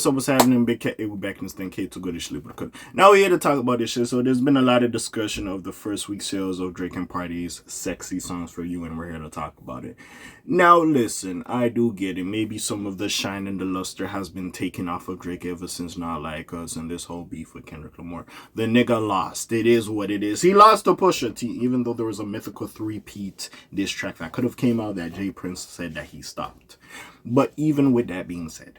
what's up, what's happening? Big Cat, we're back in this thing, K to go to sleep. Now we're here to talk about this shit. So there's been a lot of discussion of the first week sales of Drake and Party's Sexy Songs for You, and we're here to talk about it. Now listen, I do get it. Maybe some of the shine and the luster has been taken off of Drake ever since Not Like Us and this whole beef with Kendrick Lamar. The nigga lost. It is what it is. He lost to Pusha T, even though there was a mythical three-peat diss track that could have came out that Jay Prince said that he stopped. But even with that being said,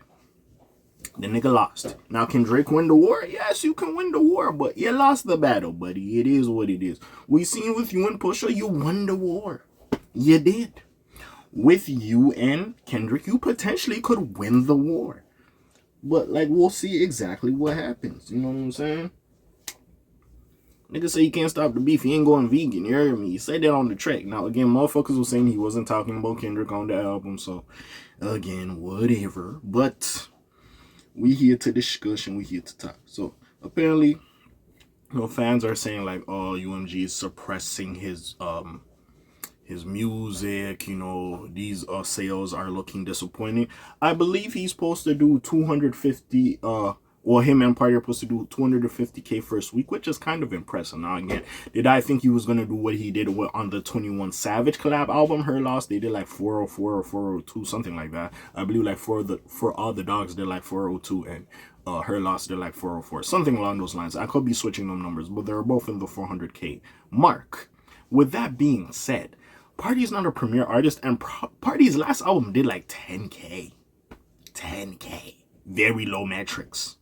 the nigga lost. Now, can Drake win the war? Yes, you can win the war, but you lost the battle, buddy. It is what it is. We seen with you and Pusha, you won the war. You did. With you and Kendrick, you potentially could win the war. But, like, we'll see exactly what happens. You know what I'm saying? Nigga say he can't stop the beef. He ain't going vegan. You heard me? He said that on the track. Now, again, motherfuckers were saying he wasn't talking about Kendrick on the album. So, again, whatever. But we here to discuss and we here to talk. So, apparently, fans are saying, like, oh, UMG is suppressing his music, these sales are looking disappointing. I believe he's supposed to do 250, him and Party are supposed to do 250K first week, which is kind of impressive. Now, again, did I think he was going to do what he did on the 21 Savage collab album, Her Loss? They did like 404 or 402, something like that. I believe like for All the Dogs, they're like 402, and Her Loss, they're like 404, something along those lines. I could be switching them numbers, but they're both in the 400K mark. With that being said, Party's not a premier artist, and Party's last album did like 10K. 10K. Very low metrics.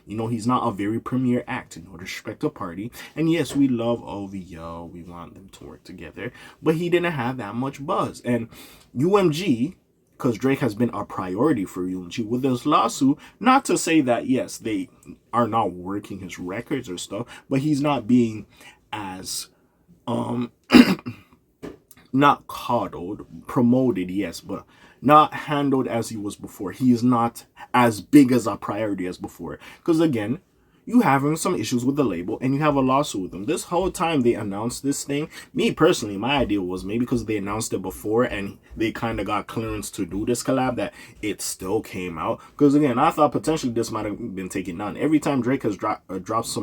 He's not a very premier act, no disrespect to Party. And yes, we love OVO. We want them to work together. But he didn't have that much buzz. And UMG, because Drake has been a priority for UMG with this lawsuit, not to say that, yes, they are not working his records or stuff, but he's not being as, not coddled, promoted, yes, but not handled as he was before. He is not as big as a priority as before. Because again, you having some issues with the label and you have a lawsuit with them. This whole time they announced this thing, me personally, my idea was maybe because they announced it before and they kind of got clearance to do this collab that it still came out. Because again, I thought potentially this might have been taken down. Every time Drake has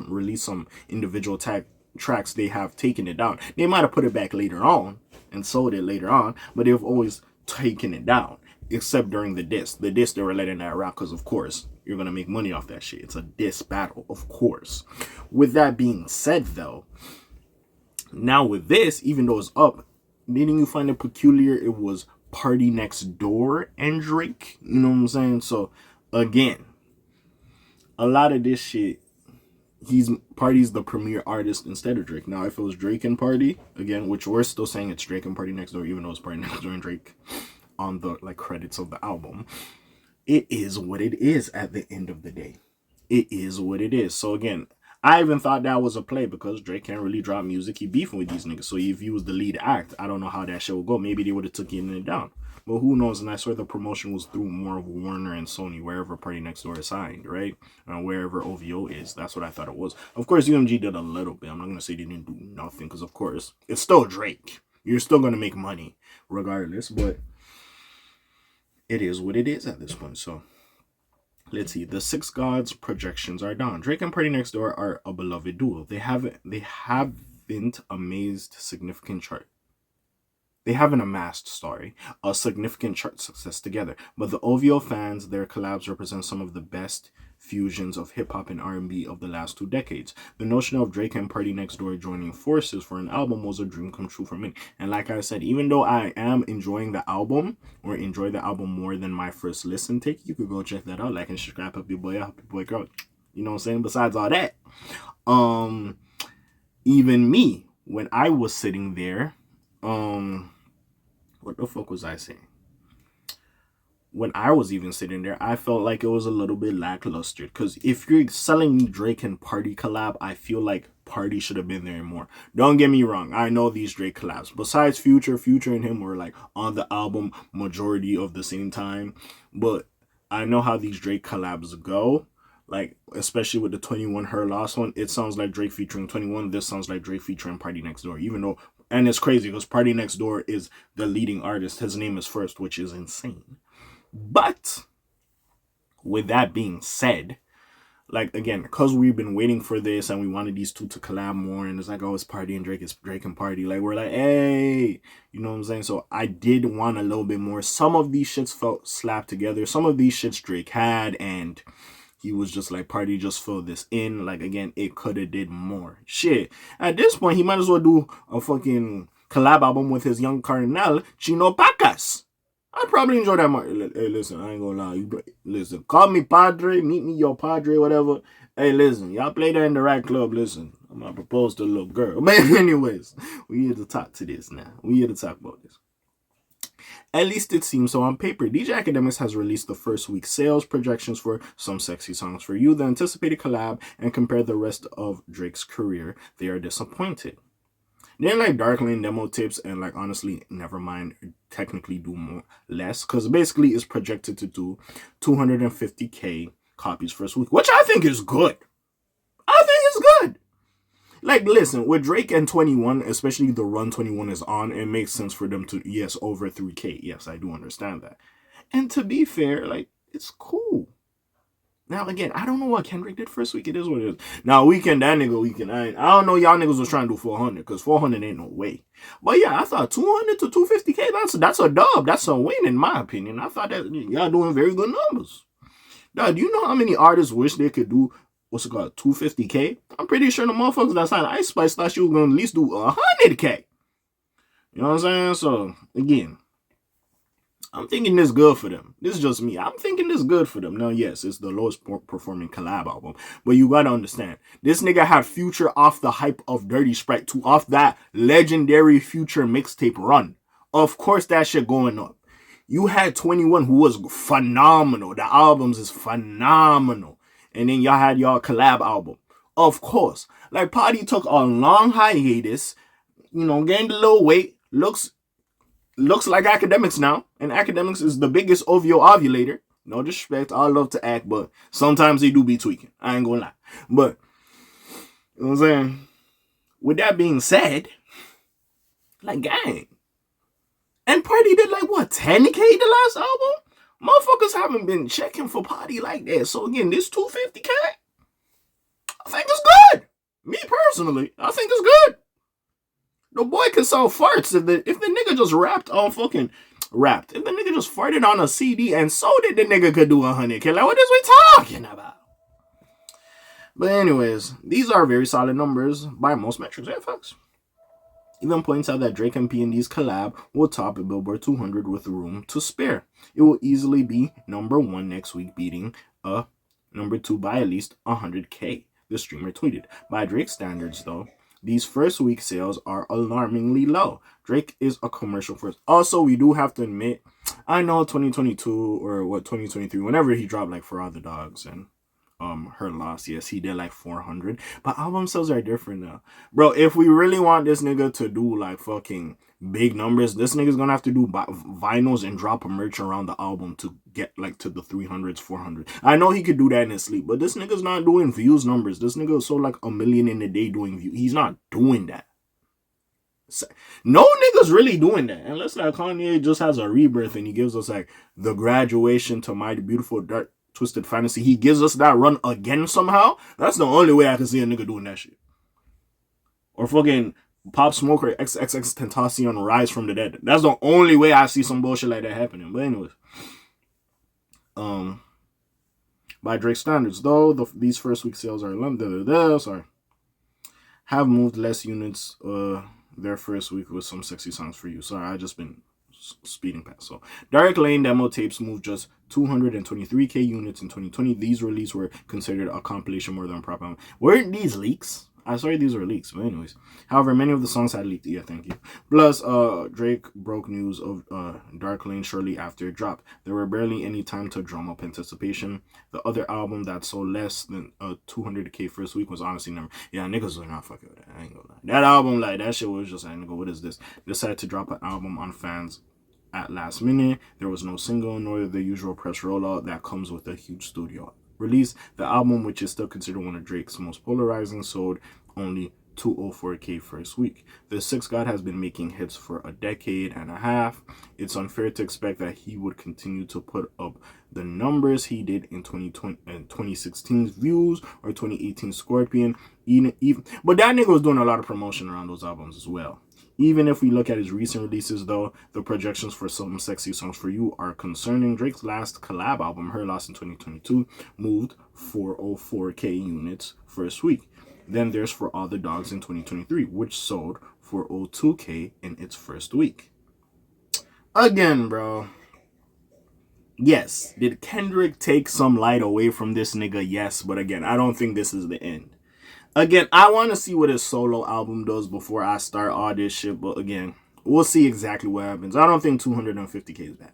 released some individual tracks, they have taken it down. They might have put it back later on and sold it later on, but they've always taken it down, except during the diss. The diss, they were letting that rock because, of course, you're going to make money off that shit. It's a diss battle, of course. With that being said, though, now with this, even though it's up, didn't you find it peculiar it was Partynextdoor and Drake? You know what I'm saying? So, again, a lot of this shit, Party's the premier artist instead of Drake. Now, if it was Drake and Party, again, which we're still saying it's Drake and Partynextdoor, even though it's Partynextdoor and Drake on the credits of the album, it is what it is at the end of the day. It is what it is. So again, I even thought that was a play because Drake can't really drop music. He beefing with these niggas. So if he was the lead act, I don't know how that show would go. Maybe they would have took it down. But who knows? And I swear the promotion was through more of Warner and Sony, wherever Partynextdoor is signed, right? Wherever OVO is. That's what I thought it was. Of course, UMG did a little bit. I'm not going to say they didn't do nothing because, of course, it's still Drake. You're still going to make money regardless. But it is what it is at this point. So let's see. The Six Gods projections are down. Drake and Partynextdoor are a beloved duo. They haven't amassed significant chart. They haven't amassed, a significant chart success together. But the OVO fans, their collabs represent some of the best fusions of hip-hop and R&B of the last 2 decades. The notion of Drake and Partynextdoor joining forces for an album was a dream come true for me. And like I said, even though I am enjoying the album, or enjoy the album more than my first listen take, you could go check that out. Like and subscribe, help your boy, girl. You know what I'm saying? Besides all that, even me, when I was sitting there, what the fuck was I saying? When I was even sitting there, I felt like it was a little bit lackluster. Because if you're selling me Drake and Party collab, I feel like Party should have been there more. Don't get me wrong. I know these Drake collabs. Besides Future and him were like on the album majority of the same time. But I know how these Drake collabs go. Like, especially with the 21 Her Loss one, it sounds like Drake featuring 21. This sounds like Drake featuring Partynextdoor. Even though, and it's crazy because Partynextdoor is the leading artist. His name is first, which is insane. But With that being said, like again, because we've been waiting for this and we wanted these two to collab more, and it's like, oh, it's Party and Drake, it's Drake and Party. Like, we're like, hey, you know what I'm saying? So I did want a little bit more. Some of these shits felt slapped together. Some of these shits Drake had, and he was just like, Party just filled this in. Like, again, it could have did more. Shit. At this point, he might as well do a fucking collab album with his young Carnal, Chino Pacas. I'd probably enjoy that more. Hey, listen, I ain't gonna lie. Listen, call me Padre, meet me your Padre, whatever. Hey, listen, y'all play that in the right club. Listen, I'm gonna propose to a little girl. But anyways, we here to talk to this now. We here to talk about this. At least it seems so on paper. DJ Academics has released the first week sales projections for Some Sexy Songs for You, the anticipated collab, and compared the rest of Drake's career. They are disappointed. They didn't like Dark Lane demo tips, and like honestly, never mind, technically do more less, because basically it's projected to do 250K copies first week, which I think is good. I think it's good. Like, listen, with Drake and 21, especially the run 21 is on, it makes sense for them to, yes, over 3K. Yes, I do understand that. And to be fair, like, it's cool. Now, again, I don't know what Kendrick did first week. It is what it is. Now, Weekend, that nigga, Weekend, I don't know y'all niggas was trying to do 400, because 400 ain't no way. But yeah, I thought 200 to 250K, that's a dub. That's a win, in my opinion. I thought that y'all doing very good numbers. Now, do you know how many artists wish they could do, what's it called, 250K? I'm pretty sure the motherfuckers that signed Ice Spice thought you were going to at least do 100K. You know what I'm saying? So, again, I'm thinking this good for them. This is just me. I'm thinking this good for them. Now, yes, it's the lowest performing collab album, but you gotta understand, this nigga had Future off the hype of Dirty Sprite to off that legendary Future mixtape run. Of course, that shit going up. You had 21, who was phenomenal. The albums is phenomenal. And then y'all had y'all collab album. Of course. Like, Party took a long hiatus, you know, gained a little weight, looks like Academics now, and Academics is the biggest ovulator. No disrespect, I love to act, but sometimes they do be tweaking. I ain't gonna lie. But, you know what I'm saying? With that being said, like, gang. And Party did like, what, 10K the last album? Motherfuckers haven't been checking for Party like that. So again, this 250K, I think it's good. Me personally, I think it's good. The boy can sell farts if the nigga just rapped. If the nigga just farted on a CD and sold it, the nigga could do 100K. Like, what is we talking about? But anyways, these are very solid numbers by most metrics. Yeah, folks. Even points out that Drake and P&D's collab will top a Billboard 200 with room to spare. It will easily be number 1 next week, beating number 2 by at least 100K, the streamer tweeted. By Drake's standards, though, these first week sales are alarmingly low. Drake is a commercial first. Also, we do have to admit, I know 2022 or 2023, whenever he dropped like For Other Dogs and Her Loss, yes, he did like 400. But album sales are different now. Bro, if we really want this nigga to do like fucking big numbers, this nigga's gonna have to do vinyls and drop a merch around the album to get like to the 300s, 400. I know he could do that in his sleep, but this nigga's not doing views numbers. This nigga sold like 1 million in a day doing views. He's not doing that. No nigga's really doing that. Unless like Kanye just has a rebirth and he gives us like the graduation to My Beautiful Dark Twisted Fantasy. He gives us that run again somehow. That's the only way I can see a nigga doing that shit. Or fucking Pop Smoke or XXX Tentacion Rise from the Dead. That's the only way I see some bullshit like that happening. But anyways, by Drake standards, though, these first week sales are have moved less units their first week with Some Sexy Songs for You. Sorry, I just been speeding past. So Dark Lane demo tapes moved just 223K units in 2020. These releases were considered a compilation more than a proper. Weren't these leaks? I sorry, these were leaks, but anyways. However, many of the songs had leaked. Yeah, thank you. Plus, Drake broke news of Dark Lane shortly after it dropped. There were barely any time to drum up anticipation. The other album that sold less than 200K first week was honestly never. Yeah, niggas were not fucking with that. I ain't gonna lie. That album, like, that shit was just like, nigga, what is this? Decided to drop an album on fans at last minute. There was no single, nor the usual press rollout that comes with a huge studio release. The album, which is still considered one of Drake's most polarizing, sold only 204K first week. The Six God has been making hits for a decade and a half. It's unfair to expect that he would continue to put up the numbers he did in 2020 and 2016's Views or 2018 Scorpion. Even but that nigga was doing a lot of promotion around those albums as well. Even if we look at his recent releases, though, the projections for Some Sexy Songs for You are concerning. Drake's last collab album, Her Loss in 2022, moved 404K units first week. Then there's For All the Dogs in 2023, which sold 402K in its first week. Again, bro. Yes, did Kendrick take some light away from this nigga? Yes, but again, I don't think this is the end. Again, I want to see what his solo album does before I start all this shit. But again, we'll see exactly what happens. I don't think 250K is bad.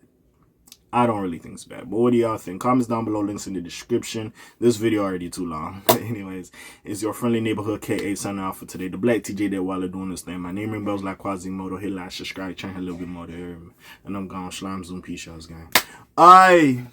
I don't really think it's bad. But what do y'all think? Comments down below, links in the description. This video already too long. But anyways, it's your friendly neighborhood K.A. signing out for today. The Black TJ there while they're doing this thing. My name ring bells like Quasimodo. Hit like, subscribe, change a little bit more there. And I'm gone. Shlime Zoom. Peace, y'all, gang. Aye.